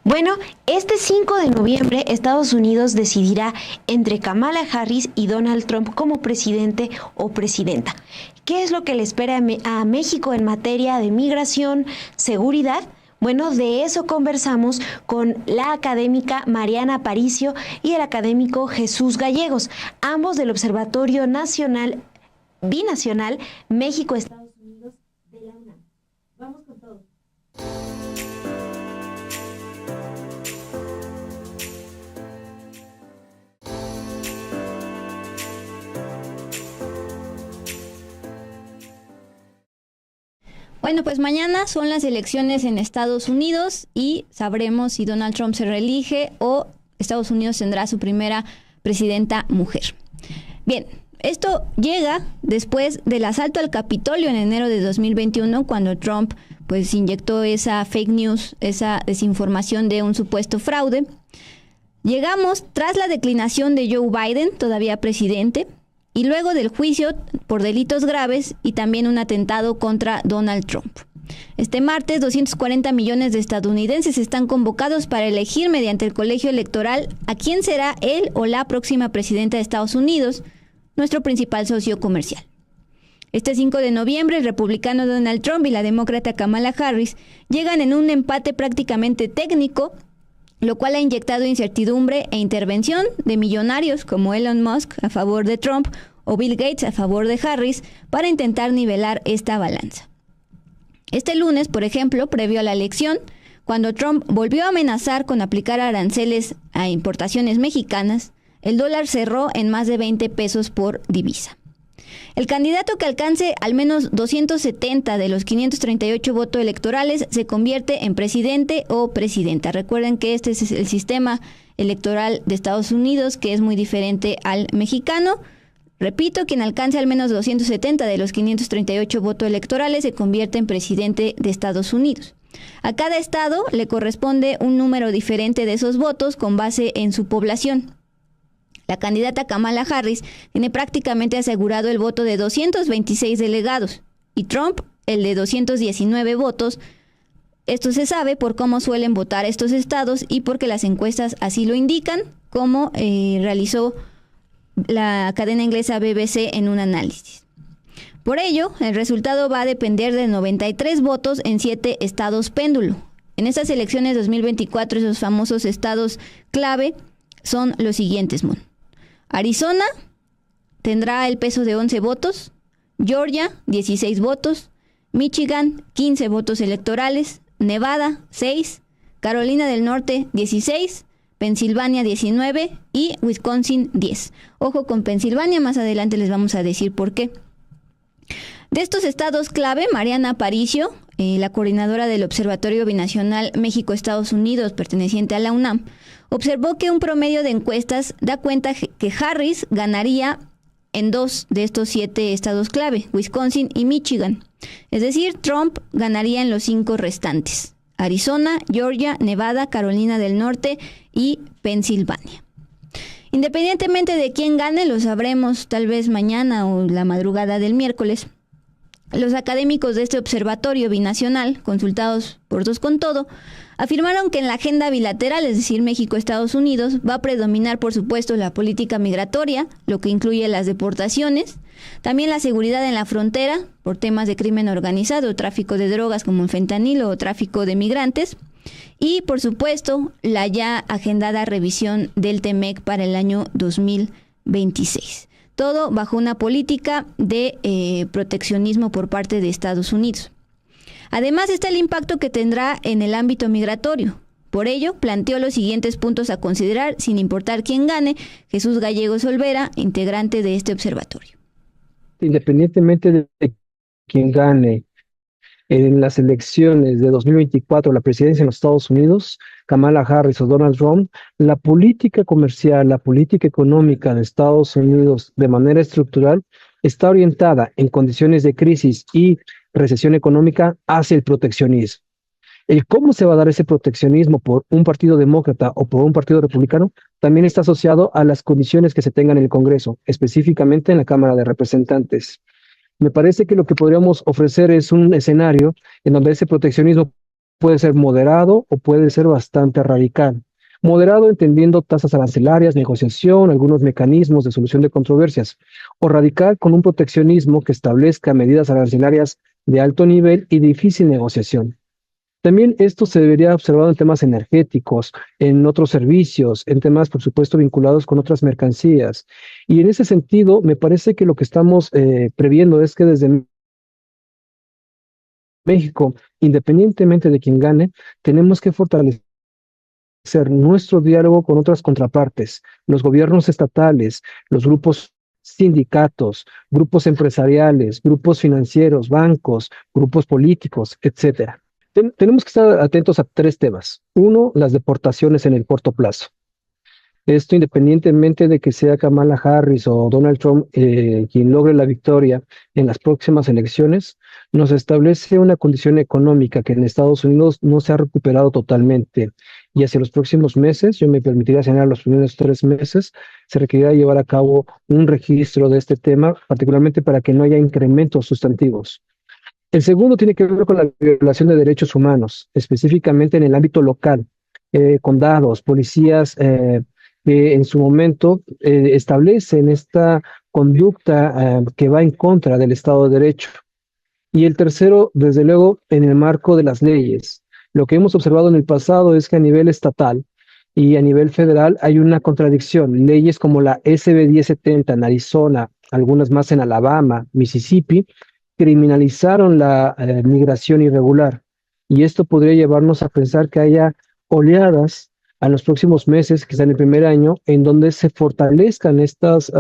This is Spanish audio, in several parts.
Bueno, este 5 de noviembre Estados Unidos decidirá entre Kamala Harris y Donald Trump como presidente o presidenta. ¿Qué es lo que le espera a México en materia de migración, seguridad? Bueno, de eso conversamos con la académica Mariana Aparicio y el académico Jesús Gallegos, ambos del Observatorio Nacional Binacional México-Estados Unidos de la UNAM. Vamos con todo. Bueno, pues mañana son las elecciones en Estados Unidos y sabremos si Donald Trump se reelige o Estados Unidos tendrá su primera presidenta mujer. Bien, esto llega después del asalto al Capitolio en enero de 2021, cuando Trump pues inyectó esa fake news, esa desinformación de un supuesto fraude. Llegamos tras la declinación de Joe Biden, todavía presidente, y luego del juicio por delitos graves y también un atentado contra Donald Trump. Este martes, 240 millones de estadounidenses están convocados para elegir mediante el colegio electoral a quién será él o la próxima presidenta de Estados Unidos, nuestro principal socio comercial. Este 5 de noviembre, el republicano Donald Trump y la demócrata Kamala Harris llegan en un empate prácticamente técnico, lo cual ha inyectado incertidumbre e intervención de millonarios como Elon Musk a favor de Trump o Bill Gates a favor de Harris para intentar nivelar esta balanza. Este lunes, por ejemplo, previo a la elección, cuando Trump volvió a amenazar con aplicar aranceles a importaciones mexicanas, el dólar cerró en más de 20 pesos por divisa. El candidato que alcance al menos 270 de los 538 votos electorales se convierte en presidente o presidenta. Recuerden que este es el sistema electoral de Estados Unidos, que es muy diferente al mexicano. Repito, quien alcance al menos 270 de los 538 votos electorales se convierte en presidente de Estados Unidos. A cada estado le corresponde un número diferente de esos votos con base en su población. La candidata Kamala Harris tiene prácticamente asegurado el voto de 226 delegados y Trump el de 219 votos. Esto se sabe por cómo suelen votar estos estados y porque las encuestas así lo indican, como realizó la cadena inglesa BBC en un análisis. Por ello, el resultado va a depender de 93 votos en 7 estados péndulo. En estas elecciones 2024, esos famosos estados clave son los siguientes, Mon. Arizona tendrá el peso de 11 votos, Georgia 16 votos, Michigan 15 votos electorales, Nevada 6, Carolina del Norte 16, Pensilvania 19 y Wisconsin 10. Ojo con Pensilvania, más adelante les vamos a decir por qué. De estos estados clave, Mariana Aparicio, la coordinadora del Observatorio Binacional México-Estados Unidos, perteneciente a la UNAM, observó que un promedio de encuestas da cuenta que Harris ganaría en 2 de estos 7 estados clave, Wisconsin y Michigan. Es decir, Trump ganaría en los 5 restantes: Arizona, Georgia, Nevada, Carolina del Norte y Pensilvania. Independientemente de quién gane, lo sabremos tal vez mañana o la madrugada del miércoles. Los académicos de este observatorio binacional, consultados por Dos con Todo, afirmaron que en la agenda bilateral, es decir, México-Estados Unidos, va a predominar, por supuesto, la política migratoria, lo que incluye las deportaciones, también la seguridad en la frontera, por temas de crimen organizado, tráfico de drogas como el fentanilo o tráfico de migrantes, y, por supuesto, la ya agendada revisión del TEMEC para el año 2026. Todo bajo una política de proteccionismo por parte de Estados Unidos. Además está el impacto que tendrá en el ámbito migratorio. Por ello, planteó los siguientes puntos a considerar, sin importar quién gane, Jesús Gallegos Olvera, integrante de este observatorio. Independientemente de quién gane en las elecciones de 2024, la presidencia en los Estados Unidos, Kamala Harris o Donald Trump, la política comercial, la política económica de Estados Unidos de manera estructural está orientada en condiciones de crisis y recesión económica hacia el proteccionismo. El cómo se va a dar ese proteccionismo por un partido demócrata o por un partido republicano también está asociado a las condiciones que se tengan en el Congreso, específicamente en la Cámara de Representantes. Me parece que lo que podríamos ofrecer es un escenario en donde ese proteccionismo puede ser moderado o puede ser bastante radical. Moderado entendiendo tasas arancelarias, negociación, algunos mecanismos de solución de controversias, o radical con un proteccionismo que establezca medidas arancelarias de alto nivel y difícil negociación. También esto se debería observar en temas energéticos, en otros servicios, en temas, por supuesto, vinculados con otras mercancías. Y en ese sentido, me parece que lo que estamos previendo es que desde México, independientemente de quién gane, tenemos que fortalecer nuestro diálogo con otras contrapartes, los gobiernos estatales, los grupos sindicatos, grupos empresariales, grupos financieros, bancos, grupos políticos, etcétera. Tenemos que estar atentos a tres temas. Uno, las deportaciones en el corto plazo. Esto independientemente de que sea Kamala Harris o Donald Trump quien logre la victoria en las próximas elecciones, nos establece una condición económica que en Estados Unidos no se ha recuperado totalmente. Y hacia los próximos meses, yo me permitiría señalar los primeros 3 meses, se requerirá llevar a cabo un registro de este tema, particularmente para que no haya incrementos sustantivos. El segundo tiene que ver con la violación de derechos humanos, específicamente en el ámbito local, condados, policías que en su momento establecen esta conducta que va en contra del Estado de Derecho. Y el tercero, desde luego, en el marco de las leyes. Lo que hemos observado en el pasado es que a nivel estatal y a nivel federal hay una contradicción. Leyes como la SB 1070 en Arizona, algunas más en Alabama, Mississippi, criminalizaron la migración irregular. Y esto podría llevarnos a pensar que haya oleadas en los próximos meses, quizá en el primer año, en donde se fortalezcan estas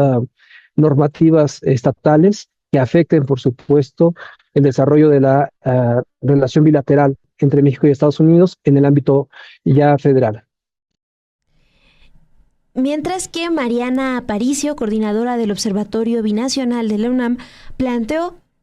normativas estatales que afecten, por supuesto, el desarrollo de la relación bilateral entre México y Estados Unidos en el ámbito ya federal. Mientras que Mariana Aparicio, coordinadora del Observatorio Binacional de la UNAM,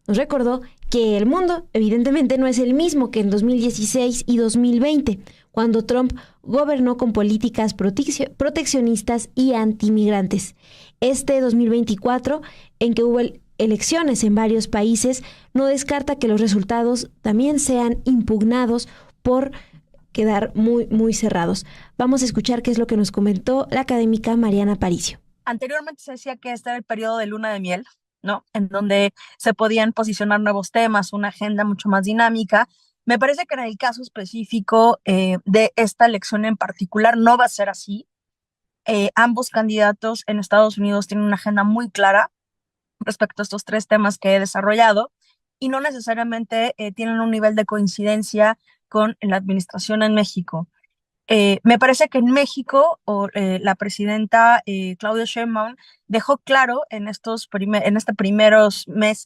nos recordó que el mundo evidentemente no es el mismo que en 2016 y 2020, cuando Trump gobernó con políticas proteccionistas y antimigrantes. Este 2024, en que hubo elecciones en varios países, no descarta que los resultados también sean impugnados por quedar muy cerrados. Vamos a escuchar qué es lo que nos comentó la académica Mariana Aparicio. Anteriormente se decía que este era el periodo de luna de miel, ¿no? En donde se podían posicionar nuevos temas, una agenda mucho más dinámica. Me parece que en el caso específico de esta elección en particular no va a ser así. Ambos candidatos en Estados Unidos tienen una agenda muy clara respecto a estos tres temas que he desarrollado y no necesariamente tienen un nivel de coincidencia con la administración en México. Me parece que en México la presidenta Claudia Sheinbaum dejó claro en este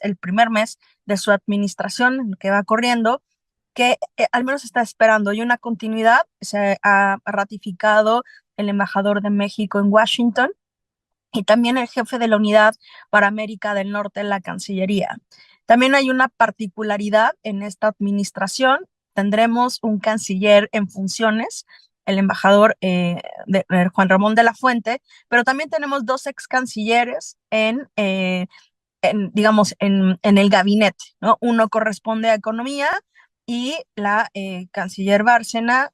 el primer mes de su administración que va corriendo, que al menos está esperando y una continuidad. Se ha ratificado el embajador de México en Washington y también el jefe de la Unidad para América del Norte en la Cancillería. También hay una particularidad en esta administración. Tendremos un canciller en funciones, el embajador Juan Ramón de la Fuente, pero también tenemos dos ex cancilleres digamos, en el gabinete, ¿no? Uno corresponde a Economía y la canciller Bárcena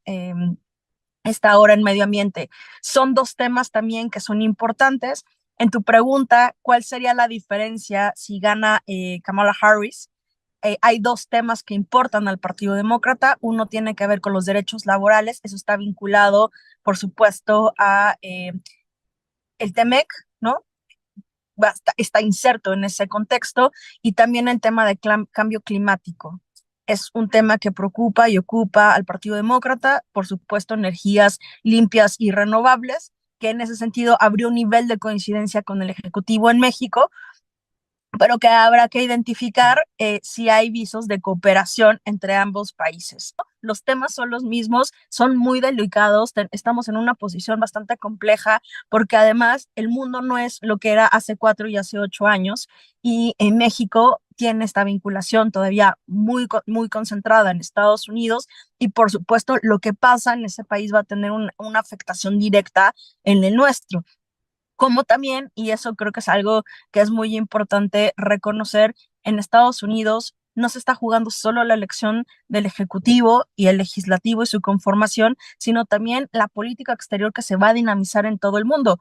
está ahora en Medio Ambiente. Son dos temas también que son importantes. En tu pregunta, ¿cuál sería la diferencia si gana Kamala Harris? Hay dos temas que importan al Partido Demócrata. Uno tiene que ver con los derechos laborales. Eso está vinculado, por supuesto, a el TEMEC, ¿no? Está inserto en ese contexto. Y también el tema de cambio climático. Es un tema que preocupa y ocupa al Partido Demócrata, por supuesto, energías limpias y renovables, que en ese sentido habría un nivel de coincidencia con el Ejecutivo en México, pero que habrá que identificar si hay visos de cooperación entre ambos países. Los temas son los mismos, son muy delicados, estamos en una posición bastante compleja, porque además el mundo no es lo que era hace 4 y hace 8 años, y en México tiene esta vinculación todavía muy concentrada en Estados Unidos, y por supuesto lo que pasa en ese país va a tener una afectación directa en el nuestro. Como también, y eso creo que es algo que es muy importante reconocer, en Estados Unidos no se está jugando solo la elección del Ejecutivo y el Legislativo y su conformación, sino también la política exterior que se va a dinamizar en todo el mundo.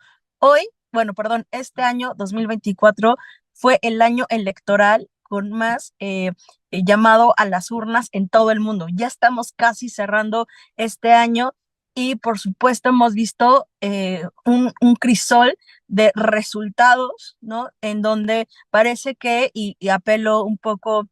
Este año 2024 fue el año electoral con más llamado a las urnas en todo el mundo. Ya estamos casi cerrando este año y por supuesto hemos visto un crisol de resultados, ¿no? En donde parece que, y apelo un poco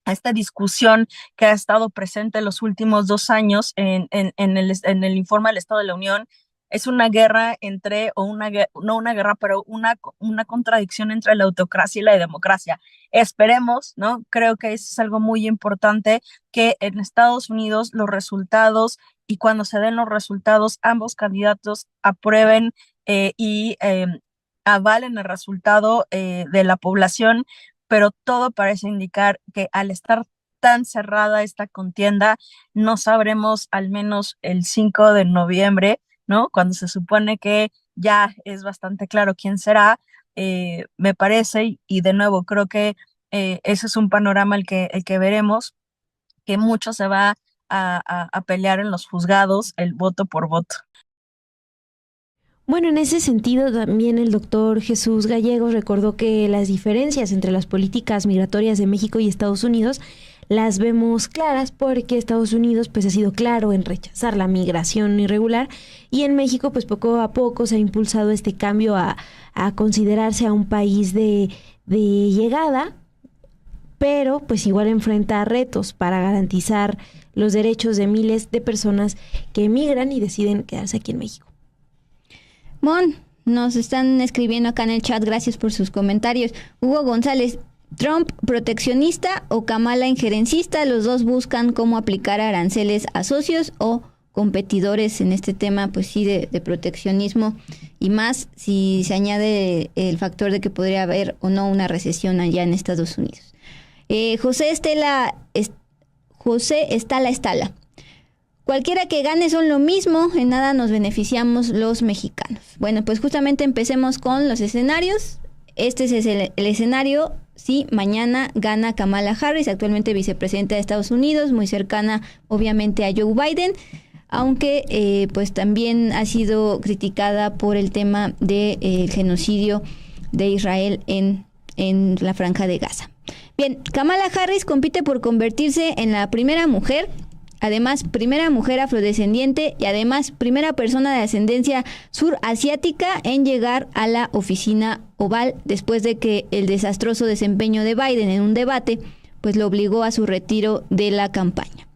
a esta discusión que ha estado presente los últimos 2 años en el informe del Estado de la Unión, es una guerra no una guerra, pero una contradicción entre la autocracia y la democracia. Esperemos, ¿no? Creo que eso es algo muy importante, que en Estados Unidos los resultados y cuando se den los resultados, ambos candidatos aprueben y avalen el resultado de la población, pero todo parece indicar que al estar tan cerrada esta contienda, no sabremos al menos el 5 de noviembre, ¿no? Cuando se supone que ya es bastante claro quién será, me parece, y de nuevo creo que ese es un panorama el que veremos, que mucho se va a pelear en los juzgados, el voto por voto. Bueno, en ese sentido también el doctor Jesús Gallegos recordó que las diferencias entre las políticas migratorias de México y Estados Unidos las vemos claras porque Estados Unidos pues ha sido claro en rechazar la migración irregular y en México pues poco a poco se ha impulsado este cambio a considerarse a un país de llegada, pero pues igual enfrenta retos para garantizar los derechos de miles de personas que emigran y deciden quedarse aquí en México. Mon, nos están escribiendo acá en el chat, gracias por sus comentarios. Hugo González, Trump proteccionista o Kamala injerencista, los dos buscan cómo aplicar aranceles a socios o competidores en este tema, pues sí, de proteccionismo, y más si se añade el factor de que podría haber o no una recesión allá en Estados Unidos. José Estala. Cualquiera que gane son lo mismo, en nada nos beneficiamos los mexicanos. Bueno, pues justamente empecemos con los escenarios. Este es el escenario si mañana gana Kamala Harris, actualmente vicepresidenta de Estados Unidos, muy cercana obviamente a Joe Biden, aunque pues también ha sido criticada por el tema del genocidio de Israel en la Franja de Gaza. Bien, Kamala Harris compite por convertirse en la primera mujer, además primera mujer afrodescendiente y además primera persona de ascendencia surasiática en llegar a la oficina oval después de que el desastroso desempeño de Biden en un debate pues lo obligó a su retiro de la campaña.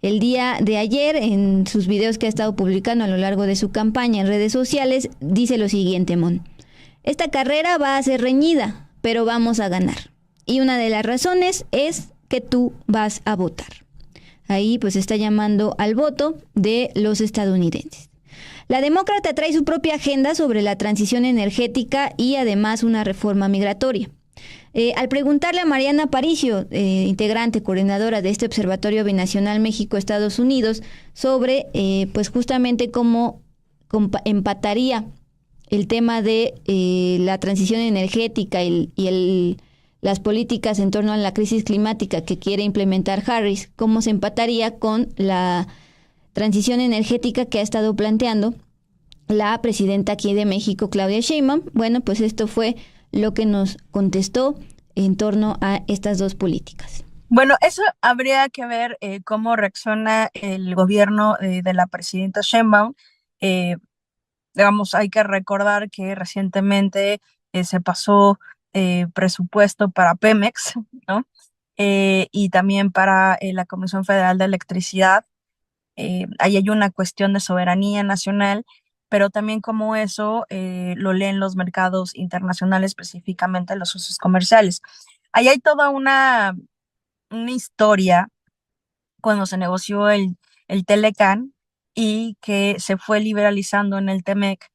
El día de ayer, en sus videos que ha estado publicando a lo largo de su campaña en redes sociales, dice lo siguiente, Mon: esta carrera va a ser reñida, pero vamos a ganar. Y una de las razones es que tú vas a votar. Ahí pues está llamando al voto de los estadounidenses. La demócrata trae su propia agenda sobre la transición energética y además una reforma migratoria. Al preguntarle a Mariana Aparicio, integrante, coordinadora de este Observatorio Binacional México-Estados Unidos, sobre pues justamente cómo empataría el tema de la transición energética y las políticas en torno a la crisis climática que quiere implementar Harris, cómo se empataría con la transición energética que ha estado planteando la presidenta aquí de México, Claudia Sheinbaum. Bueno, pues esto fue lo que nos contestó en torno a estas dos políticas. Bueno, eso habría que ver cómo reacciona el gobierno de la presidenta Sheinbaum. Digamos, hay que recordar que recientemente se pasó presupuesto para Pemex, ¿no? Y también para la Comisión Federal de Electricidad. Ahí hay una cuestión de soberanía nacional, pero también como eso lo leen los mercados internacionales, específicamente los socios comerciales. Ahí hay toda una historia cuando se negoció el Telecán y que se fue liberalizando en el Temec.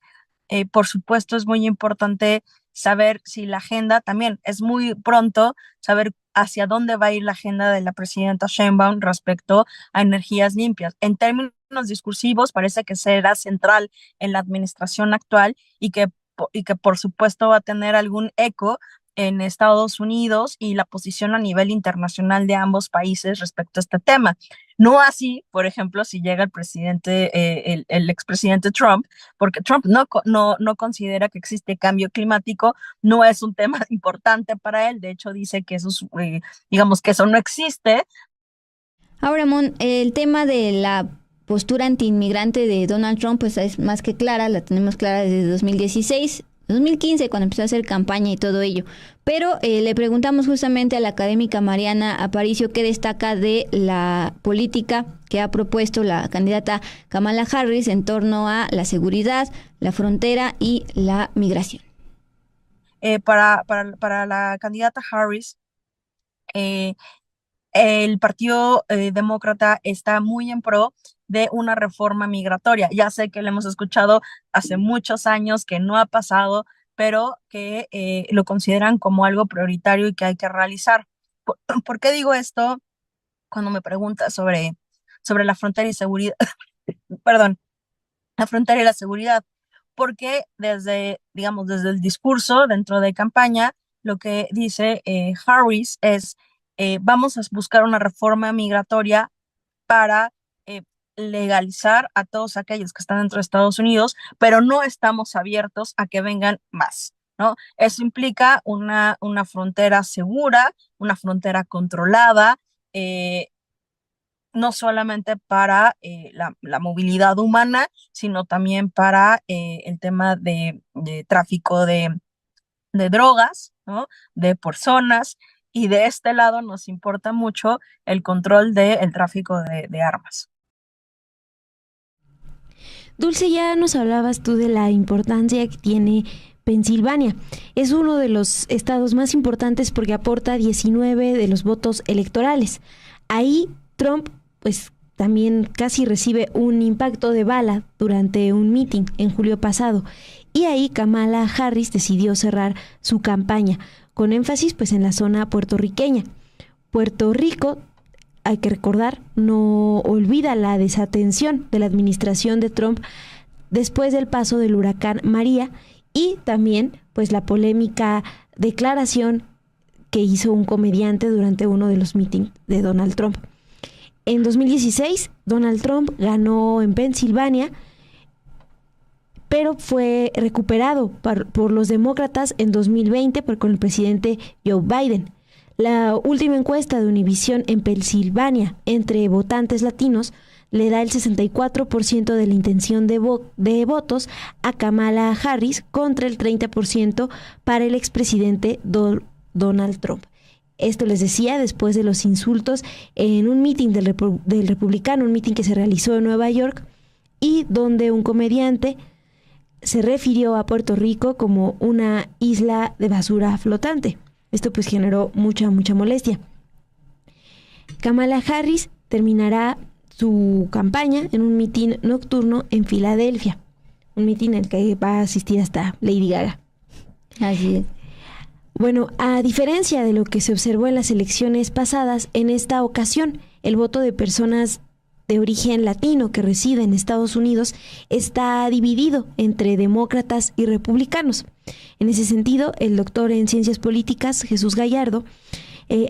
Por supuesto, es muy importante saber si la agenda, también es muy pronto saber hacia dónde va a ir la agenda de la presidenta Sheinbaum respecto a energías limpias. En términos discursivos, parece que será central en la administración actual y que por supuesto va a tener algún eco en Estados Unidos y la posición a nivel internacional de ambos países respecto a este tema. No así, por ejemplo, si llega el presidente, el expresidente Trump, porque Trump no considera que existe cambio climático, no es un tema importante para él, de hecho dice que eso, digamos que eso no existe. Ahora, Mon, el tema de la postura antiinmigrante de Donald Trump pues es más que clara, la tenemos clara desde 2016. 2015, cuando empezó a hacer campaña y todo ello. Pero le preguntamos justamente a la académica Mariana Aparicio qué destaca de la política que ha propuesto la candidata Kamala Harris en torno a la seguridad, la frontera y la migración. Para la candidata Harris, el Partido Demócrata está muy en pro de una reforma migratoria. Ya sé que lo hemos escuchado hace muchos años, que no ha pasado, pero que lo consideran como algo prioritario y que hay que realizar. ¿Por qué digo esto? Cuando me preguntas sobre la frontera y seguridad, perdón, la frontera y la seguridad, porque digamos, desde el discurso dentro de campaña, lo que dice Harris es, vamos a buscar una reforma migratoria para legalizar a todos aquellos que están dentro de Estados Unidos, pero no estamos abiertos a que vengan más, ¿no? Eso implica una frontera segura, una frontera controlada, no solamente para la movilidad humana, sino también para el tema de tráfico de drogas, ¿no? De personas, y de este lado nos importa mucho el control del tráfico de armas. Dulce, ya nos hablabas tú de la importancia que tiene Pensilvania. Es uno de los estados más importantes porque aporta 19 de los votos electorales. Ahí Trump pues también casi recibe un impacto de bala durante un meeting en julio pasado, y ahí Kamala Harris decidió cerrar su campaña con énfasis pues en la zona puertorriqueña. Puerto Rico, hay que recordar, no olvida la desatención de la administración de Trump después del paso del huracán María, y también pues la polémica declaración que hizo un comediante durante uno de los mítines de Donald Trump. En 2016, Donald Trump ganó en Pensilvania, pero fue recuperado por los demócratas en 2020 con el presidente Joe Biden. La última encuesta de Univision en Pensilvania entre votantes latinos le da el 64% de la intención de votos a Kamala Harris contra el 30% para el expresidente Donald Trump. Esto les decía después de los insultos en un meeting del republicano, un meeting que se realizó en Nueva York, y donde un comediante se refirió a Puerto Rico como una isla de basura flotante. Esto pues generó mucha molestia. Kamala Harris terminará su campaña en un mitin nocturno en Filadelfia, un mitin en el que va a asistir hasta Lady Gaga. Así es. Bueno, a diferencia de lo que se observó en las elecciones pasadas, en esta ocasión el voto de personas de origen latino que residen en Estados Unidos está dividido entre demócratas y republicanos. En ese sentido, el doctor en Ciencias Políticas, Jesús Gallardo,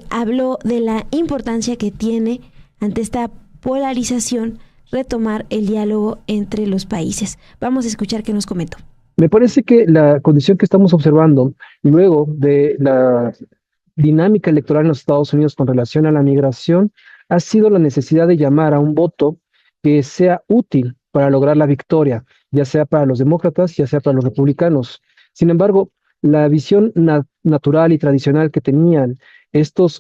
habló de la importancia que tiene ante esta polarización retomar el diálogo entre los países. Vamos a escuchar qué nos comentó. Me parece que la condición que estamos observando luego de la dinámica electoral en los Estados Unidos con relación a la migración ha sido la necesidad de llamar a un voto que sea útil para lograr la victoria, ya sea para los demócratas, ya sea para los republicanos. Sin embargo, la visión natural y tradicional que tenían estos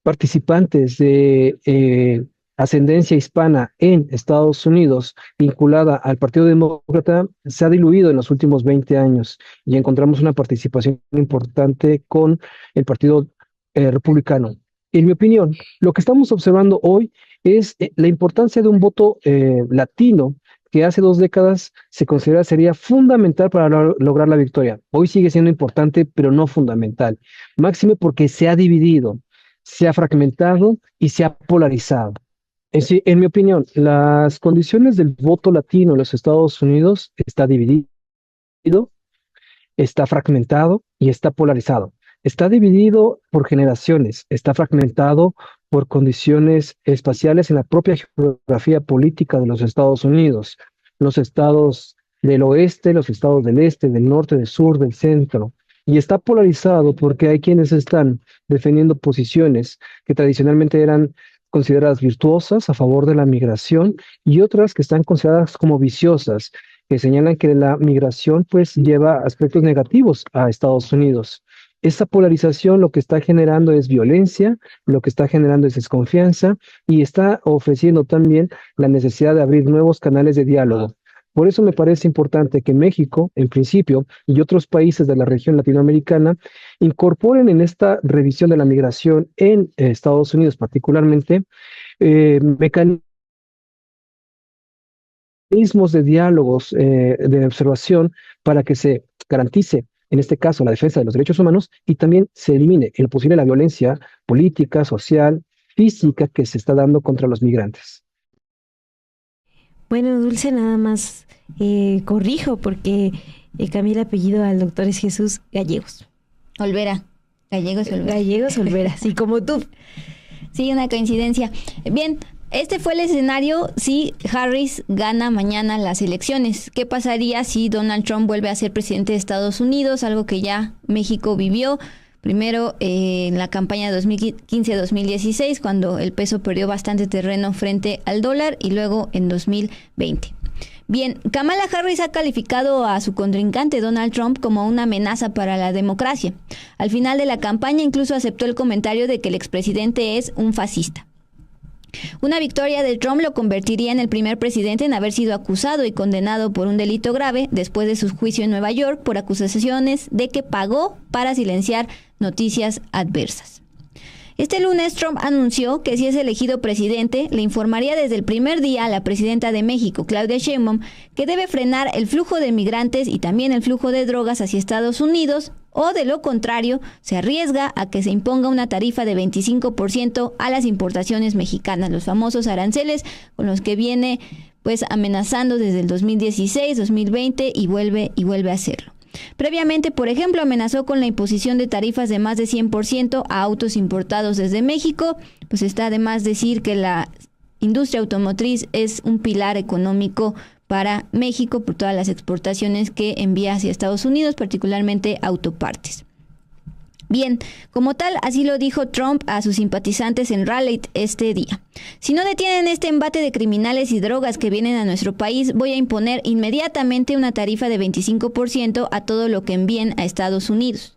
participantes de ascendencia hispana en Estados Unidos, vinculada al Partido Demócrata, se ha diluido en los últimos 20 años y encontramos una participación importante con el Partido Republicano. En mi opinión, lo que estamos observando hoy es la importancia de un voto latino que hace 2 décadas se considera sería fundamental para lograr la victoria. Hoy sigue siendo importante, pero no fundamental. Máxime porque se ha dividido, se ha fragmentado y se ha polarizado. En mi opinión, las condiciones del voto latino en los Estados Unidos está dividido, está fragmentado y está polarizado. Está dividido por generaciones, está fragmentado por condiciones espaciales en la propia geografía política de los Estados Unidos. Los estados del oeste, los estados del este, del norte, del sur, del centro. Y está polarizado porque hay quienes están defendiendo posiciones que tradicionalmente eran consideradas virtuosas a favor de la migración y otras que están consideradas como viciosas, que señalan que la migración pues lleva aspectos negativos a Estados Unidos. Esa polarización lo que está generando es violencia, lo que está generando es desconfianza y está ofreciendo también la necesidad de abrir nuevos canales de diálogo. Por eso me parece importante que México, en principio, y otros países de la región latinoamericana incorporen en esta revisión de la migración en Estados Unidos particularmente mecanismos de diálogos, de observación, para que se garantice, en este caso, la defensa de los derechos humanos y también se elimine en lo posible la violencia política, social, física que se está dando contra los migrantes. Bueno, Dulce, nada más corrijo porque cambié el apellido al doctor es Jesús Gallegos. Olvera. Gallegos Olvera. Gallegos Olvera, sí, como tú. Sí, una coincidencia. Bien, este fue el escenario si Harris gana mañana las elecciones. ¿Qué pasaría si Donald Trump vuelve a ser presidente de Estados Unidos? Algo que ya México vivió. Primero en la campaña de 2015-2016, cuando el peso perdió bastante terreno frente al dólar, y luego en 2020. Bien, Kamala Harris ha calificado a su contrincante Donald Trump como una amenaza para la democracia. Al final de la campaña incluso aceptó el comentario de que el expresidente es un fascista. Una victoria de Trump lo convertiría en el primer presidente en haber sido acusado y condenado por un delito grave después de su juicio en Nueva York por acusaciones de que pagó para silenciar noticias adversas. Este lunes Trump anunció que si es elegido presidente, le informaría desde el primer día a la presidenta de México, Claudia Sheinbaum, que debe frenar el flujo de migrantes y también el flujo de drogas hacia Estados Unidos, o de lo contrario, se arriesga a que se imponga una tarifa de 25% a las importaciones mexicanas, los famosos aranceles con los que viene pues amenazando desde el 2016, 2020 y vuelve a hacerlo. Previamente, por ejemplo, amenazó con la imposición de tarifas de más de 100% a autos importados desde México. Pues está de más decir que la industria automotriz es un pilar económico para México por todas las exportaciones que envía hacia Estados Unidos, particularmente autopartes. Bien, como tal, así lo dijo Trump a sus simpatizantes en Raleigh este día. Si no detienen este embate de criminales y drogas que vienen a nuestro país, voy a imponer inmediatamente una tarifa de 25% a todo lo que envíen a Estados Unidos.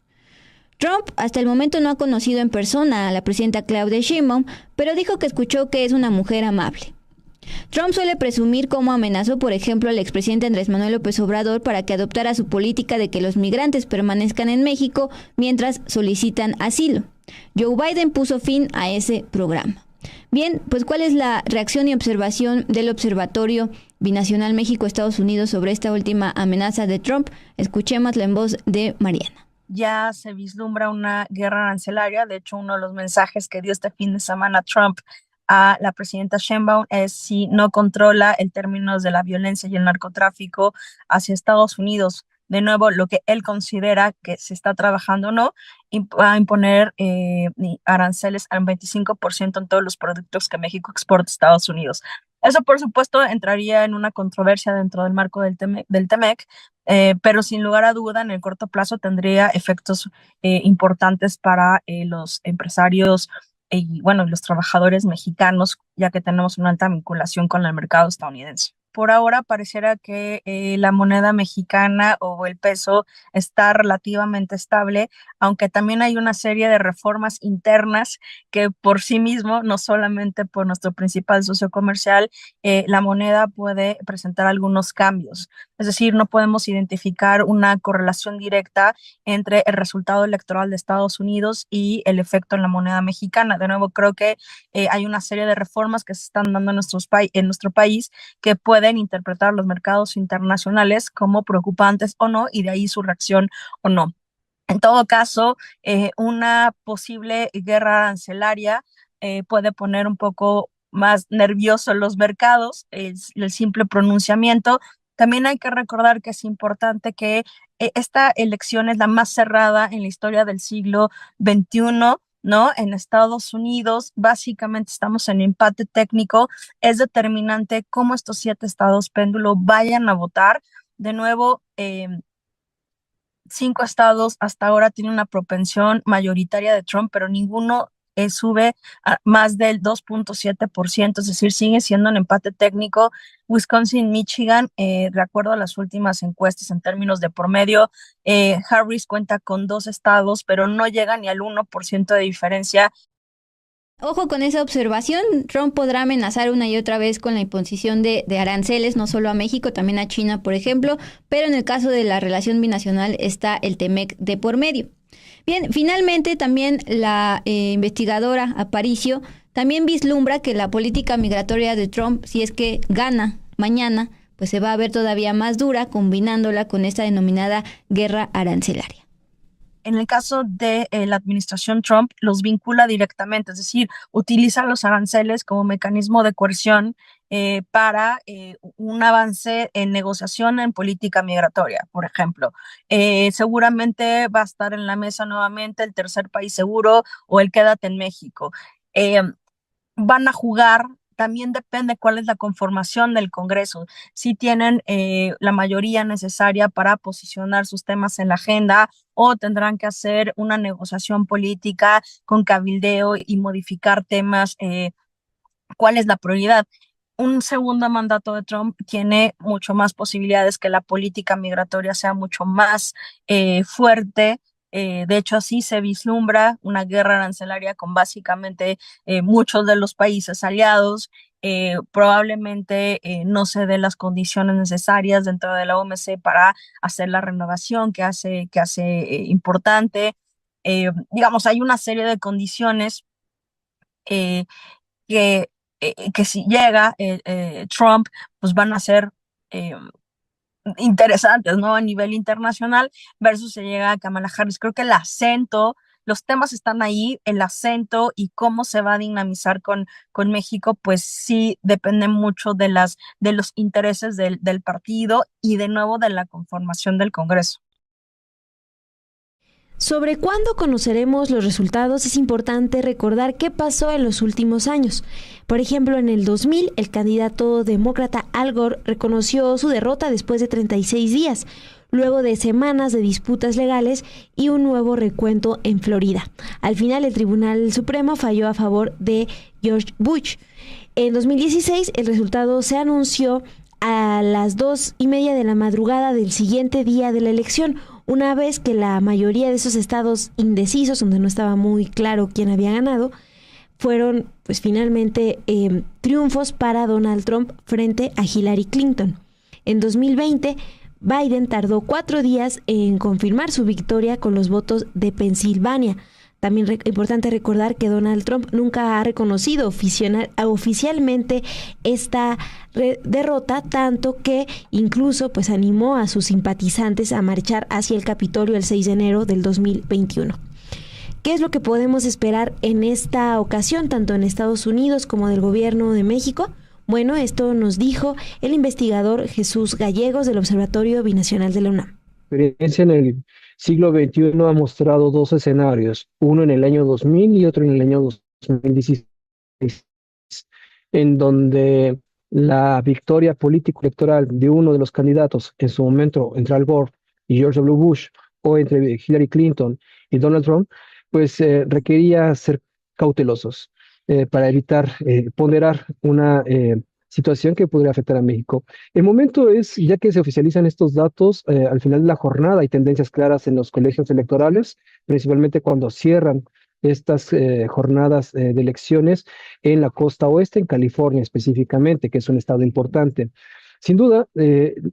Trump hasta el momento no ha conocido en persona a la presidenta Claudia Sheinbaum, pero dijo que escuchó que es una mujer amable. Trump suele presumir cómo amenazó, por ejemplo, al expresidente Andrés Manuel López Obrador para que adoptara su política de que los migrantes permanezcan en México mientras solicitan asilo. Joe Biden puso fin a ese programa. Bien, pues ¿cuál es la reacción y observación del Observatorio Binacional México-Estados Unidos sobre esta última amenaza de Trump? Escuchémosla en voz de Mariana. Ya se vislumbra una guerra arancelaria. De hecho, uno de los mensajes que dio este fin de semana Trump a la presidenta Sheinbaum es: si no controla en términos de la violencia y el narcotráfico hacia Estados Unidos, de nuevo, lo que él considera que se está trabajando o no, va a imponer aranceles al 25% en todos los productos que México exporta a Estados Unidos. Eso, por supuesto, entraría en una controversia dentro del marco del TEMEC, pero sin lugar a duda, en el corto plazo tendría efectos importantes para los empresarios y, bueno, los trabajadores mexicanos, ya que tenemos una alta vinculación con el mercado estadounidense. Por ahora pareciera que la moneda mexicana o el peso está relativamente estable, aunque también hay una serie de reformas internas que por sí mismo, no solamente por nuestro principal socio comercial, la moneda puede presentar algunos cambios. Es decir, no podemos identificar una correlación directa entre el resultado electoral de Estados Unidos y el efecto en la moneda mexicana. De nuevo, creo que hay una serie de reformas que se están dando en nuestro país que pueden interpretar los mercados internacionales como preocupantes o no, y de ahí su reacción o no. En todo caso, una posible guerra arancelaria puede poner un poco más nerviosos los mercados, el simple pronunciamiento, También hay que recordar que es importante que esta elección es la más cerrada en la historia del siglo XXI, ¿no? En Estados Unidos, básicamente estamos en empate técnico. Es determinante cómo estos 7 estados péndulo vayan a votar. De nuevo, 5 estados hasta ahora tienen una propensión mayoritaria de Trump, pero ninguno sube a más del 2.7%, es decir, sigue siendo un empate técnico. Wisconsin, Michigan, de acuerdo a las últimas encuestas en términos de promedio, Harris cuenta con 2 estados, pero no llega ni al 1% de diferencia. Ojo con esa observación, Trump podrá amenazar una y otra vez con la imposición de aranceles, no solo a México, también a China, por ejemplo, pero en el caso de la relación binacional está el TEMEC de por medio. Bien, finalmente también la investigadora Aparicio también vislumbra que la política migratoria de Trump, si es que gana mañana, pues se va a ver todavía más dura, combinándola con esta denominada guerra arancelaria. En el caso de la administración Trump, los vincula directamente, es decir, utiliza los aranceles como mecanismo de coerción para un avance en negociación en política migratoria, por ejemplo. Seguramente va a estar en la mesa nuevamente el tercer país seguro o el quédate en México. Van a jugar. También depende cuál es la conformación del Congreso, si tienen la mayoría necesaria para posicionar sus temas en la agenda o tendrán que hacer una negociación política con cabildeo y modificar temas. ¿Cuál es la prioridad? Un segundo mandato de Trump tiene mucho más posibilidades que la política migratoria sea mucho más fuerte. De hecho, así se vislumbra una guerra arancelaria con básicamente muchos de los países aliados. Probablemente no se den las condiciones necesarias dentro de la OMC para hacer la renovación que hace importante. Digamos, hay una serie de condiciones eh, que si llega Trump, pues van a ser interesantes, ¿no? A nivel internacional, versus se llega a Kamala Harris. Creo que el acento, los temas están ahí, el acento y cómo se va a dinamizar con México, pues sí depende mucho de los intereses del partido y de nuevo de la conformación del Congreso. Sobre cuándo conoceremos los resultados es importante recordar qué pasó en los últimos años. Por ejemplo, en el 2000, el candidato demócrata Al Gore reconoció su derrota después de 36 días, luego de semanas de disputas legales y un nuevo recuento en Florida. Al final, el Tribunal Supremo falló a favor de George Bush. En 2016, el resultado se anunció a las 2:30 de la madrugada del siguiente día de la elección, una vez que la mayoría de esos estados indecisos, donde no estaba muy claro quién había ganado, fueron pues finalmente triunfos para Donald Trump frente a Hillary Clinton. En 2020, Biden tardó 4 días en confirmar su victoria con los votos de Pensilvania. También importante recordar que Donald Trump nunca ha reconocido oficialmente esta derrota, tanto que incluso pues animó a sus simpatizantes a marchar hacia el Capitolio el 6 de enero del 2021. ¿Qué es lo que podemos esperar en esta ocasión, tanto en Estados Unidos como del gobierno de México? Bueno, esto nos dijo el investigador Jesús Gallegos del Observatorio Binacional de la UNAM. La experiencia en el siglo XXI ha mostrado 2 escenarios, uno en el año 2000 y otro en el año 2016, en donde la victoria político-electoral de uno de los candidatos, en su momento entre Al Gore y George W. Bush, o entre Hillary Clinton y Donald Trump, pues requería ser cautelosos para evitar ponderar una situación que podría afectar a México. El momento es, ya que se oficializan estos datos, al final de la jornada hay tendencias claras en los colegios electorales, principalmente cuando cierran estas jornadas de elecciones en la costa oeste, en California específicamente, que es un estado importante. Sin duda,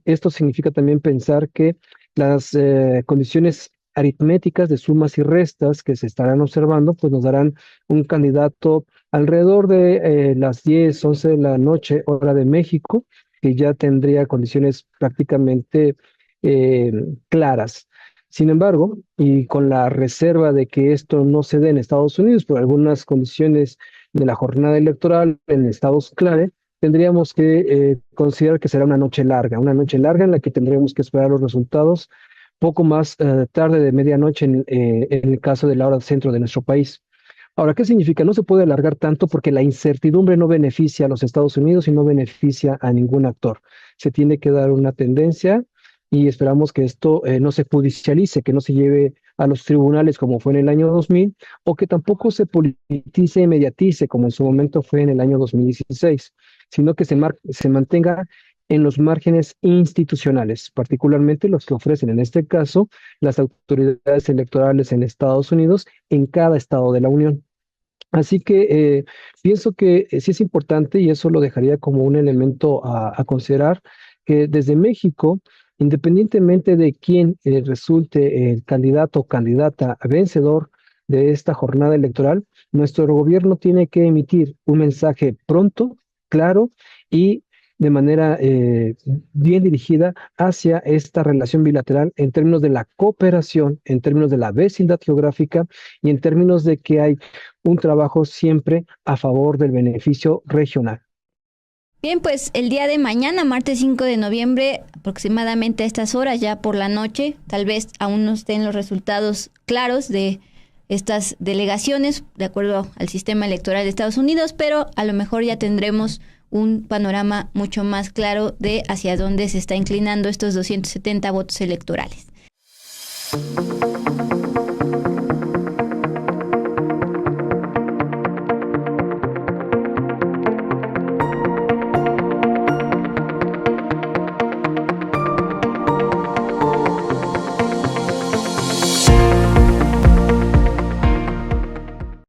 esto significa también pensar que las condiciones aritméticas de sumas y restas que se estarán observando, pues nos darán un candidato alrededor de las 10, 11 de la noche, hora de México, que ya tendría condiciones prácticamente claras. Sin embargo, y con la reserva de que esto no se dé en Estados Unidos por algunas condiciones de la jornada electoral en estados clave, tendríamos que considerar que será una noche en la que tendremos que esperar los resultados poco más tarde de medianoche en el caso de la hora centro de nuestro país. Ahora, ¿qué significa? No se puede alargar tanto porque la incertidumbre no beneficia a los Estados Unidos y no beneficia a ningún actor. Se tiene que dar una tendencia y esperamos que esto no se judicialice, que no se lleve a los tribunales como fue en el año 2000, o que tampoco se politice y mediatice como en su momento fue en el año 2016, sino que se mantenga en los márgenes institucionales, particularmente los que ofrecen en este caso las autoridades electorales en Estados Unidos en cada estado de la Unión. Así que pienso que sí es importante, y eso lo dejaría como un elemento a considerar, que desde México, independientemente de quién resulte el candidato o candidata vencedor de esta jornada electoral, nuestro gobierno tiene que emitir un mensaje pronto, claro y de manera bien dirigida hacia esta relación bilateral en términos de la cooperación, en términos de la vecindad geográfica y en términos de que hay un trabajo siempre a favor del beneficio regional. Bien, pues el día de mañana, martes 5 de noviembre, aproximadamente a estas horas, ya por la noche, tal vez aún no estén los resultados claros de estas delegaciones, de acuerdo al sistema electoral de Estados Unidos, pero a lo mejor ya tendremos un panorama mucho más claro de hacia dónde se está inclinando estos 270 votos electorales.